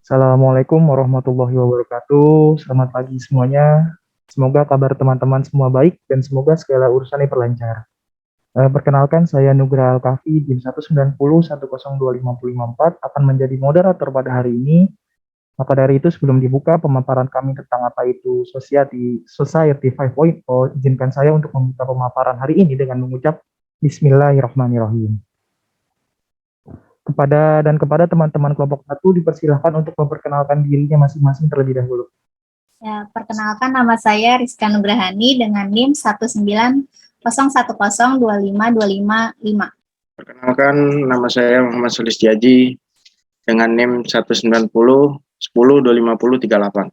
Assalamualaikum warahmatullahi wabarakatuh. Selamat pagi semuanya. Semoga kabar teman-teman semua baik dan semoga segala urusannya berlancar. Perkenalkan, saya Nugra Alkafi, DIM 190102554 akan menjadi moderator pada hari ini. Maka dari itu, sebelum dibuka pemaparan kami tentang apa itu Society 5.0, izinkan saya untuk membuka pemaparan hari ini dengan mengucap Bismillahirrahmanirrahim. Kepada teman-teman kelompok satu dipersilahkan untuk memperkenalkan dirinya masing-masing terlebih dahulu. Ya, perkenalkan nama saya Rizka Nugrahani dengan NIM 19010252555. Perkenalkan, nama saya Muhammad Sulistiaji dengan NIM 19010102538.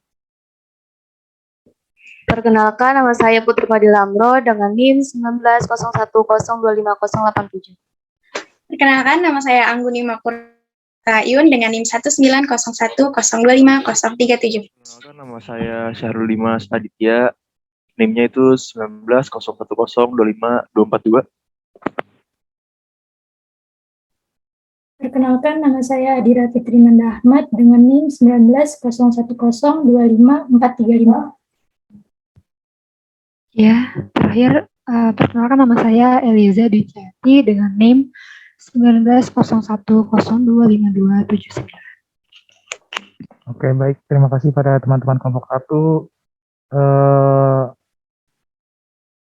Perkenalkan, nama saya Putri Fadil Amro dengan NIM 1901025087. Perkenalkan, nama saya Angguni Makurayun dengan NIM 19010250037. Perkenalkan, nama saya Syahrul Dimas Aditya, NIM-nya itu 19010252442. Perkenalkan, nama saya Adira Fitri Nanda Ahmad dengan NIM 19010254435. Ya, terakhir perkenalkan nama saya Eliza Dwijati dengan NIM 19010252279. Oke, baik. Terima kasih pada teman-teman kelompok satu.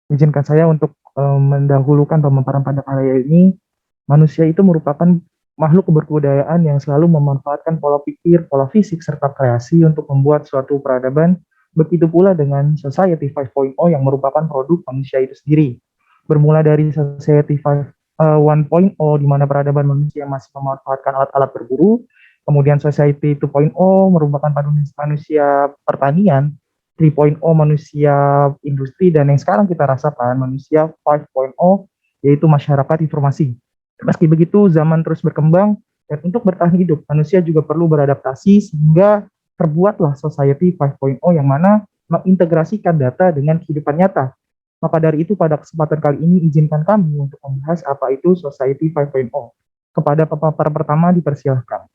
Izinkan saya untuk mendahulukan pemaparan pada kali ini. Manusia itu merupakan makhluk kebudayaan yang selalu memanfaatkan pola pikir, pola fisik, serta kreasi untuk membuat suatu peradaban. Begitu pula dengan Society 5.0 yang merupakan produk manusia itu sendiri. Bermula dari Society 1.0 di mana peradaban manusia masih memanfaatkan alat-alat berburu, kemudian Society 2.0 merupakan manusia pertanian, 3.0 manusia industri, dan yang sekarang kita rasakan manusia 5.0 yaitu masyarakat informasi. Meski begitu, zaman terus berkembang dan untuk bertahan hidup, manusia juga perlu beradaptasi sehingga terbuatlah Society 5.0 yang mana mengintegrasikan data dengan kehidupan nyata. Maka dari itu pada kesempatan kali ini izinkan kami untuk membahas apa itu Society 5.0. Kepada pemaparan pertama dipersilahkan.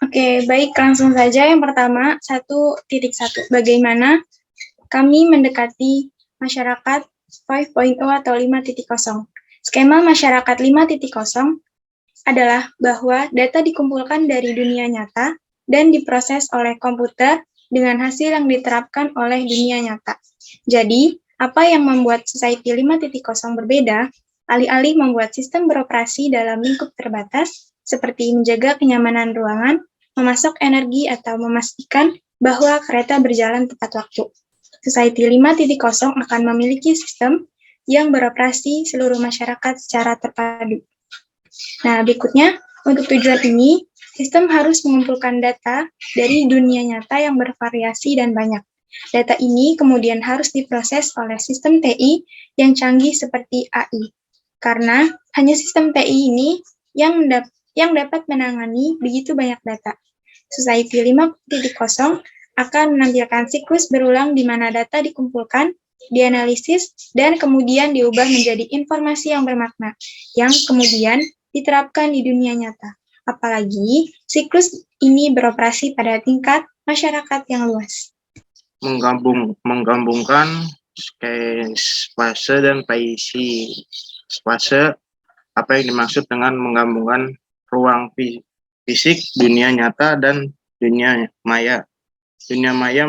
Oke, baik, langsung saja. Yang pertama, 1.1. Bagaimana kami mendekati masyarakat 5.0 atau 5.0. Skema masyarakat 5.0 adalah bahwa data dikumpulkan dari dunia nyata dan diproses oleh komputer dengan hasil yang diterapkan oleh dunia nyata. Jadi, apa yang membuat Society 5.0 berbeda, alih-alih membuat sistem beroperasi dalam lingkup terbatas, seperti menjaga kenyamanan ruangan, memasok energi, atau memastikan bahwa kereta berjalan tepat waktu. Society 5.0 akan memiliki sistem yang beroperasi seluruh masyarakat secara terpadu. Nah, berikutnya, untuk tujuan ini, sistem harus mengumpulkan data dari dunia nyata yang bervariasi dan banyak. Data ini kemudian harus diproses oleh sistem TI yang canggih seperti AI. Karena hanya sistem TI ini yang dapat menangani begitu banyak data. Society 5.0 akan menampilkan siklus berulang di mana data dikumpulkan, dianalisis, dan kemudian diubah menjadi informasi yang bermakna, yang kemudian diterapkan di dunia nyata. Apalagi siklus ini beroperasi pada tingkat masyarakat yang luas. Menggabungkan spase dan paisi. Spase, apa yang dimaksud dengan menggabungkan ruang fisik, dunia nyata, dan dunia maya. Dunia maya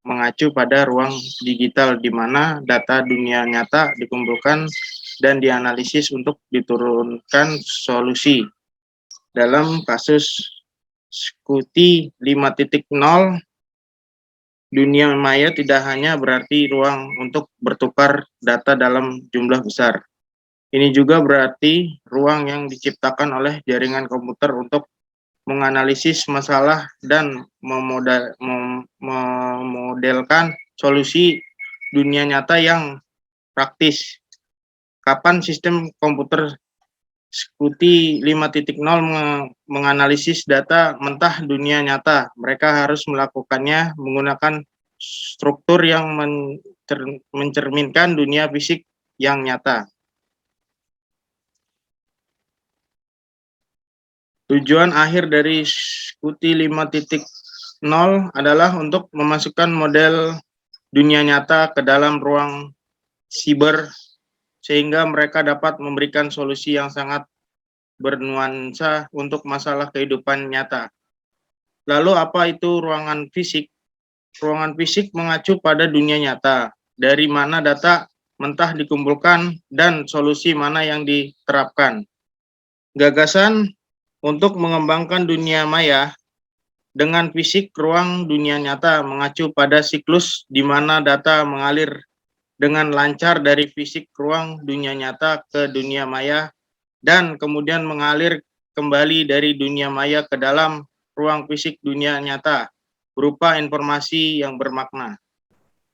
mengacu pada ruang digital di mana data dunia nyata dikumpulkan dan dianalisis untuk diturunkan solusi. Dalam kasus Scuti 5.0, dunia maya tidak hanya berarti ruang untuk bertukar data dalam jumlah besar. Ini juga berarti ruang yang diciptakan oleh jaringan komputer untuk menganalisis masalah dan memodelkan solusi dunia nyata yang praktis. Kapan sistem komputer Scuti 5.0 menganalisis data mentah dunia nyata? Mereka harus melakukannya menggunakan struktur yang mencerminkan dunia fisik yang nyata. Tujuan akhir dari Scuti 5.0 adalah untuk memasukkan model dunia nyata ke dalam ruang siber sehingga mereka dapat memberikan solusi yang sangat bernuansa untuk masalah kehidupan nyata. Lalu apa itu ruangan fisik? Ruangan fisik mengacu pada dunia nyata, dari mana data mentah dikumpulkan dan solusi mana yang diterapkan. Gagasan untuk mengembangkan dunia maya dengan fisik ruang dunia nyata mengacu pada siklus di mana data mengalir dengan lancar dari fisik ruang dunia nyata ke dunia maya dan kemudian mengalir kembali dari dunia maya ke dalam ruang fisik dunia nyata berupa informasi yang bermakna.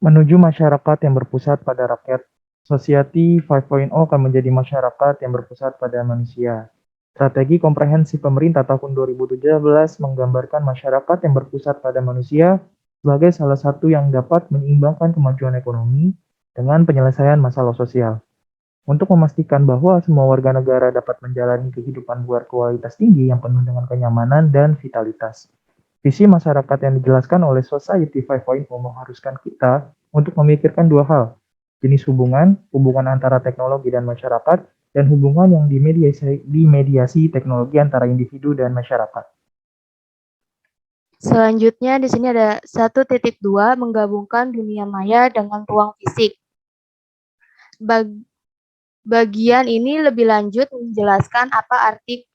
Menuju masyarakat yang berpusat pada rakyat, Society 5.0 akan menjadi masyarakat yang berpusat pada manusia. Strategi komprehensif pemerintah tahun 2017 menggambarkan masyarakat yang berpusat pada manusia sebagai salah satu yang dapat menyeimbangkan kemajuan ekonomi dengan penyelesaian masalah sosial. Untuk memastikan bahwa semua warga negara dapat menjalani kehidupan berkualitas tinggi yang penuh dengan kenyamanan dan vitalitas. Visi masyarakat yang dijelaskan oleh Society 5.0 mengharuskan kita untuk memikirkan dua hal, jenis hubungan antara teknologi dan masyarakat, dan hubungan yang dimediasi teknologi antara individu dan masyarakat. Selanjutnya di sini ada 1.2 menggabungkan dunia maya dengan ruang fisik. Bagian ini lebih lanjut menjelaskan apa arti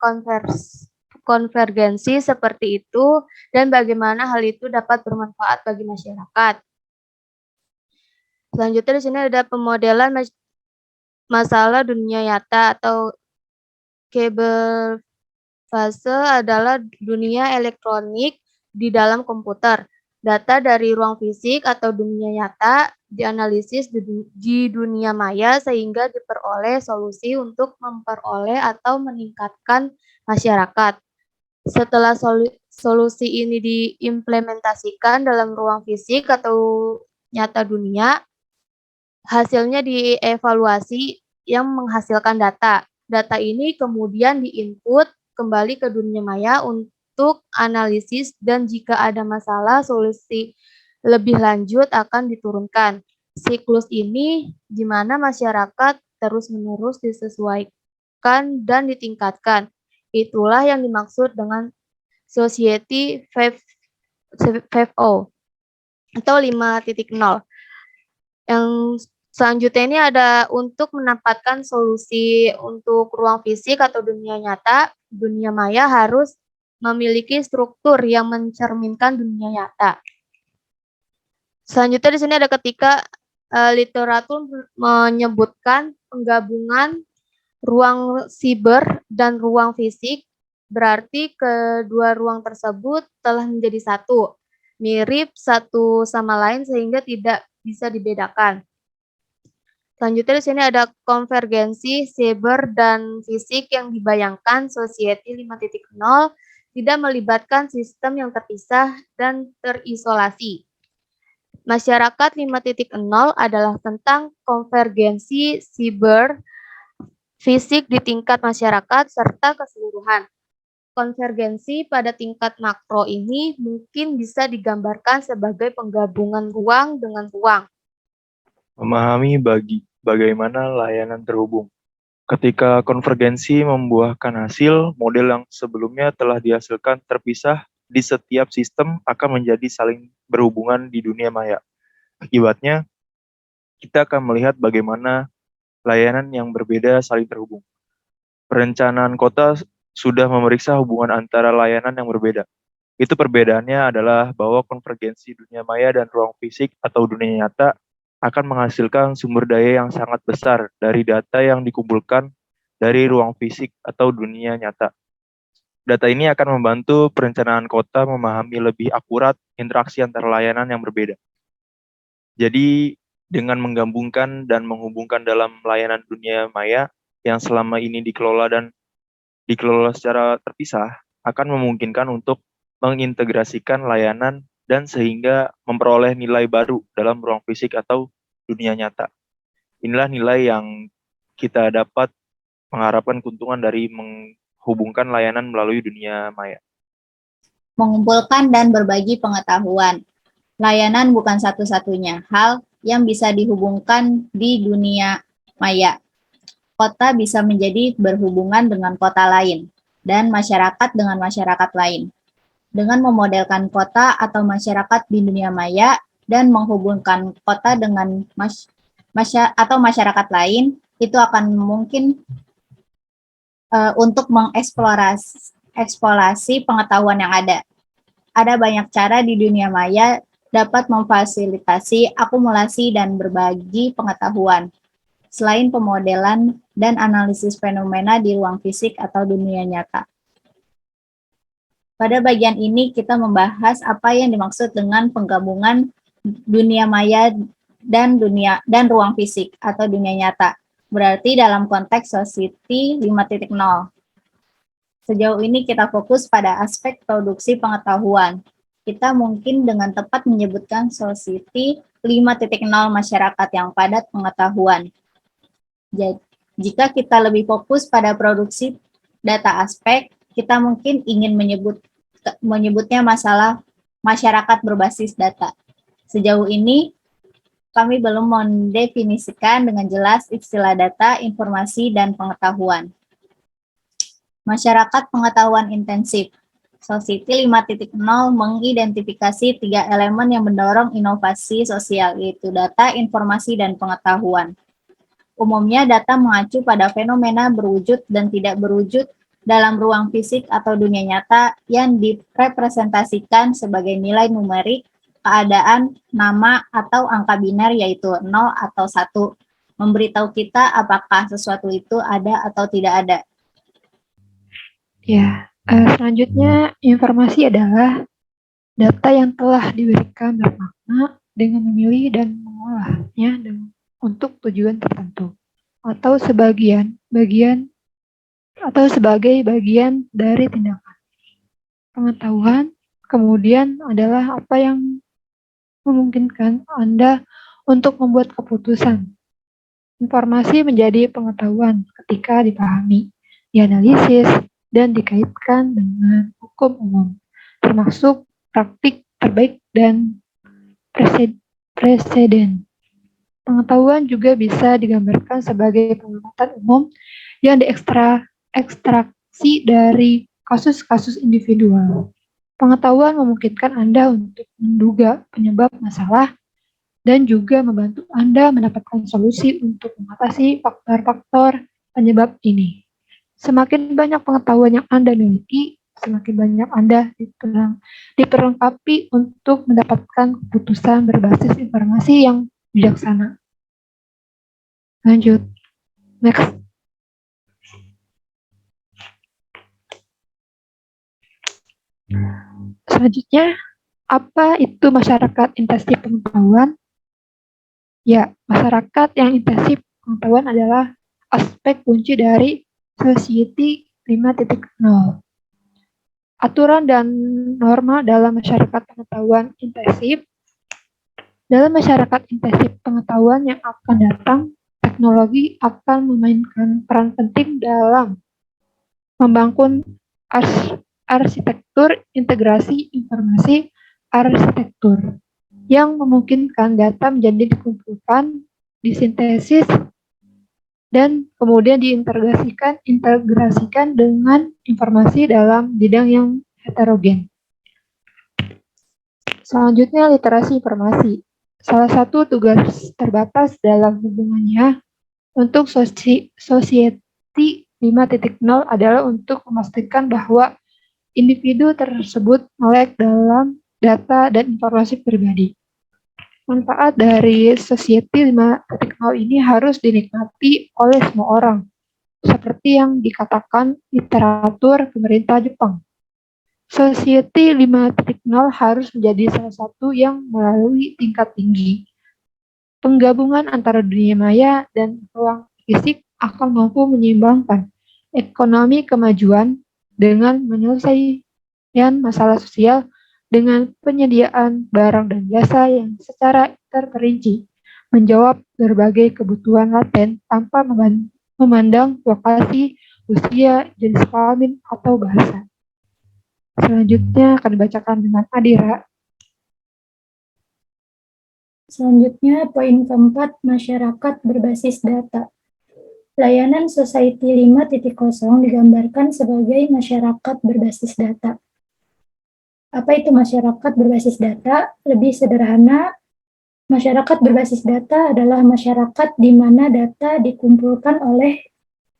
konvergensi seperti itu dan bagaimana hal itu dapat bermanfaat bagi masyarakat. Selanjutnya di sini ada pemodelan masalah dunia nyata atau kabel fase adalah dunia elektronik di dalam komputer. Data dari ruang fisik atau dunia nyata dianalisis di dunia maya sehingga diperoleh solusi untuk memperoleh atau meningkatkan masyarakat. Setelah solusi ini diimplementasikan dalam ruang fisik atau nyata dunia, hasilnya dievaluasi yang menghasilkan data. Data ini kemudian diinput kembali ke dunia maya untuk analisis dan jika ada masalah, solusi lebih lanjut akan diturunkan. Siklus ini di mana masyarakat terus-menerus disesuaikan dan ditingkatkan. Itulah yang dimaksud dengan Society 5.0 atau 5.0. Yang selanjutnya ini ada untuk menempatkan solusi untuk ruang fisik atau dunia nyata, dunia maya harus memiliki struktur yang mencerminkan dunia nyata. Selanjutnya di sini ada ketika literatur menyebutkan penggabungan ruang siber dan ruang fisik, berarti kedua ruang tersebut telah menjadi satu, mirip satu sama lain sehingga tidak bisa dibedakan. Selanjutnya di sini ada konvergensi siber dan fisik yang dibayangkan Society 5.0 tidak melibatkan sistem yang terpisah dan terisolasi. Masyarakat 5.0 adalah tentang konvergensi siber fisik di tingkat masyarakat serta keseluruhan. Konvergensi pada tingkat makro ini mungkin bisa digambarkan sebagai penggabungan ruang dengan ruang. Memahami bagaimana layanan terhubung. Ketika konvergensi membuahkan hasil, model yang sebelumnya telah dihasilkan terpisah di setiap sistem akan menjadi saling berhubungan di dunia maya. Akibatnya, kita akan melihat bagaimana layanan yang berbeda saling terhubung. Perencanaan kota sudah memeriksa hubungan antara layanan yang berbeda. Itu perbedaannya adalah bahwa konvergensi dunia maya dan ruang fisik atau dunia nyata akan menghasilkan sumber daya yang sangat besar dari data yang dikumpulkan dari ruang fisik atau dunia nyata. Data ini akan membantu perencanaan kota memahami lebih akurat interaksi antara layanan yang berbeda. Jadi, dengan menggabungkan dan menghubungkan dalam layanan dunia maya yang selama ini dikelola secara terpisah, akan memungkinkan untuk mengintegrasikan layanan dan sehingga memperoleh nilai baru dalam ruang fisik atau dunia nyata. Inilah nilai yang kita dapat mengharapkan keuntungan dari menghubungkan layanan melalui dunia maya? Mengumpulkan dan berbagi pengetahuan. Layanan bukan satu-satunya hal yang bisa dihubungkan di dunia maya. Kota bisa menjadi berhubungan dengan kota lain, dan masyarakat dengan masyarakat lain. Dengan memodelkan kota atau masyarakat di dunia maya dan menghubungkan kota dengan masyarakat lain, itu akan mungkin untuk mengeksplorasi pengetahuan yang ada. Ada banyak cara di dunia maya dapat memfasilitasi akumulasi dan berbagi pengetahuan, selain pemodelan dan analisis fenomena di ruang fisik atau dunia nyata. Pada bagian ini kita membahas apa yang dimaksud dengan penggabungan dunia maya dan ruang fisik atau dunia nyata. Berarti dalam konteks Society 5.0. Sejauh ini kita fokus pada aspek produksi pengetahuan. Kita mungkin dengan tepat menyebutkan Society 5.0 masyarakat yang padat pengetahuan. Jadi, jika kita lebih fokus pada produksi data aspek, kita mungkin ingin menyebutnya masalah masyarakat berbasis data. Sejauh ini, kami belum mendefinisikan dengan jelas istilah data, informasi, dan pengetahuan. Masyarakat pengetahuan intensif. Society 5.0 mengidentifikasi 3 elemen yang mendorong inovasi sosial, yaitu data, informasi, dan pengetahuan. Umumnya data mengacu pada fenomena berwujud dan tidak berwujud dalam ruang fisik atau dunia nyata yang direpresentasikan sebagai nilai numerik, keadaan, nama, atau angka biner yaitu 0 atau 1, memberitahu kita apakah sesuatu itu ada atau tidak ada. Ya, selanjutnya informasi adalah data yang telah diberikan bermakna dengan memilih dan mengolahnya untuk tujuan tertentu atau sebagai bagian dari tindakan. Pengetahuan kemudian adalah apa yang memungkinkan Anda untuk membuat keputusan. Informasi menjadi pengetahuan ketika dipahami, dianalisis, dan dikaitkan dengan hukum umum, termasuk praktik terbaik dan preseden. Pengetahuan juga bisa digambarkan sebagai pengamatan umum yang diekstraksi dari kasus-kasus individual. Pengetahuan memungkinkan Anda untuk menduga penyebab masalah dan juga membantu Anda mendapatkan solusi untuk mengatasi faktor-faktor penyebab ini. Semakin banyak pengetahuan yang Anda miliki, semakin banyak Anda diperlengkapi untuk mendapatkan keputusan berbasis informasi yang bijaksana. Lanjut. Next. Selanjutnya, apa itu masyarakat intensif pengetahuan? Ya, masyarakat yang intensif pengetahuan adalah aspek kunci dari Society 5.0. Aturan dan norma dalam masyarakat pengetahuan intensif. Dalam masyarakat intensif pengetahuan yang akan datang, teknologi akan memainkan peran penting dalam membangun arsitektur integrasi informasi arsitektur yang memungkinkan data menjadi dikumpulkan, disintesis, dan kemudian diintegrasikan dengan informasi dalam bidang yang heterogen. Selanjutnya, literasi informasi. Salah satu tugas terbatas dalam hubungannya untuk Society 5.0 adalah untuk memastikan bahwa individu tersebut melek dalam data dan informasi pribadi. Manfaat dari Society 5.0 ini harus dinikmati oleh semua orang, seperti yang dikatakan literatur pemerintah Jepang. Society 5.0 harus menjadi salah satu yang melalui tingkat tinggi. Penggabungan antara dunia maya dan ruang fisik akan mampu menyeimbangkan ekonomi kemajuan dengan menyelesaikan masalah sosial dengan penyediaan barang dan jasa yang secara terperinci menjawab berbagai kebutuhan laten tanpa memandang lokasi usia, jenis kelamin, atau bahasa. Selanjutnya akan dibacakan dengan Adira. Selanjutnya, poin keempat, masyarakat berbasis data. Layanan Society 5.0 digambarkan sebagai masyarakat berbasis data. Apa itu masyarakat berbasis data? Lebih sederhana, masyarakat berbasis data adalah masyarakat di mana data dikumpulkan oleh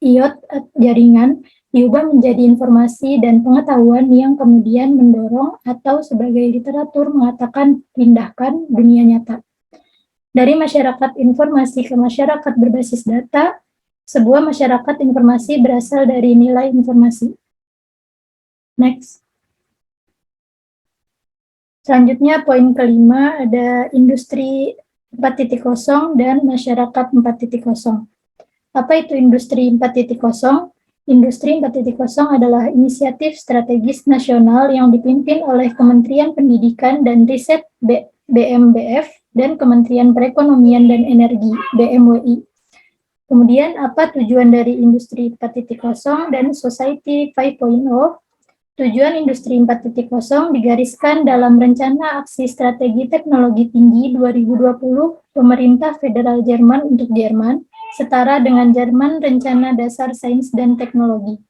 iot jaringan, diubah menjadi informasi dan pengetahuan yang kemudian mendorong atau sebagai literatur mengatakan pindahkan dunia nyata. Dari masyarakat informasi ke masyarakat berbasis data, sebuah masyarakat informasi berasal dari nilai informasi. Next. Selanjutnya poin kelima ada industri 4.0 dan masyarakat 4.0. Apa itu industri 4.0? Industri 4.0 adalah inisiatif strategis nasional yang dipimpin oleh Kementerian Pendidikan dan Riset BMBF dan Kementerian Perekonomian dan Energi BMWI. Kemudian apa tujuan dari industri 4.0 dan Society 5.0? Tujuan industri 4.0 digariskan dalam Rencana Aksi Strategi Teknologi Tinggi 2020 Pemerintah Federal Jerman untuk Jerman, setara dengan Jerman Rencana Dasar Sains dan Teknologi.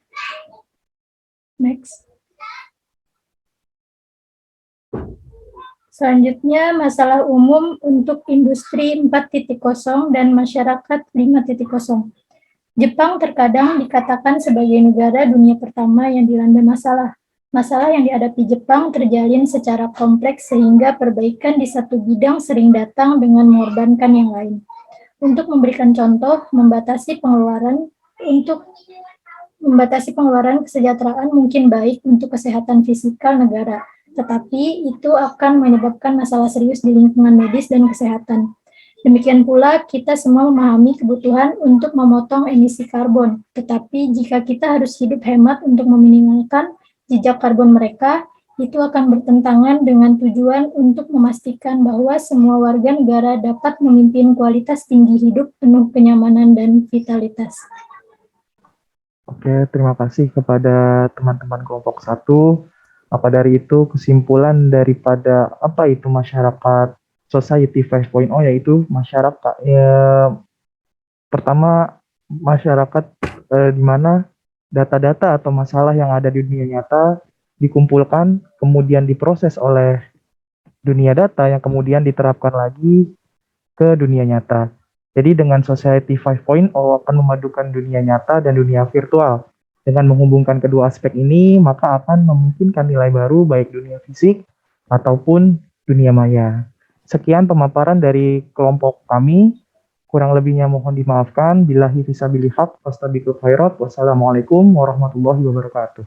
Next. Selanjutnya, masalah umum untuk industri 4.0 dan masyarakat 5.0. Jepang terkadang dikatakan sebagai negara dunia pertama yang dilanda masalah. Masalah yang dihadapi Jepang terjalin secara kompleks sehingga perbaikan di satu bidang sering datang dengan mengorbankan yang lain. Untuk memberikan contoh, membatasi pengeluaran kesejahteraan mungkin baik untuk kesehatan fisikal negara, tetapi itu akan menyebabkan masalah serius di lingkungan medis dan kesehatan. Demikian pula, kita semua memahami kebutuhan untuk memotong emisi karbon, tetapi jika kita harus hidup hemat untuk meminimalkan jejak karbon mereka, itu akan bertentangan dengan tujuan untuk memastikan bahwa semua warga negara dapat memimpin kualitas tinggi hidup penuh kenyamanan dan vitalitas. Oke, terima kasih kepada teman-teman kelompok 1. Maka dari itu, kesimpulan daripada apa itu masyarakat Society 5.0 yaitu masyarakat pertama masyarakat di mana data-data atau masalah yang ada di dunia nyata dikumpulkan, kemudian diproses oleh dunia data yang kemudian diterapkan lagi ke dunia nyata. Jadi dengan Society 5.0 akan memadukan dunia nyata dan dunia virtual. Dengan menghubungkan kedua aspek ini, maka akan memungkinkan nilai baru baik dunia fisik ataupun dunia maya. Sekian pemaparan dari kelompok kami. Kurang lebihnya mohon dimaafkan. Billahi fisabilil haq, fastabiqul khairat. Wassalamualaikum warahmatullahi wabarakatuh.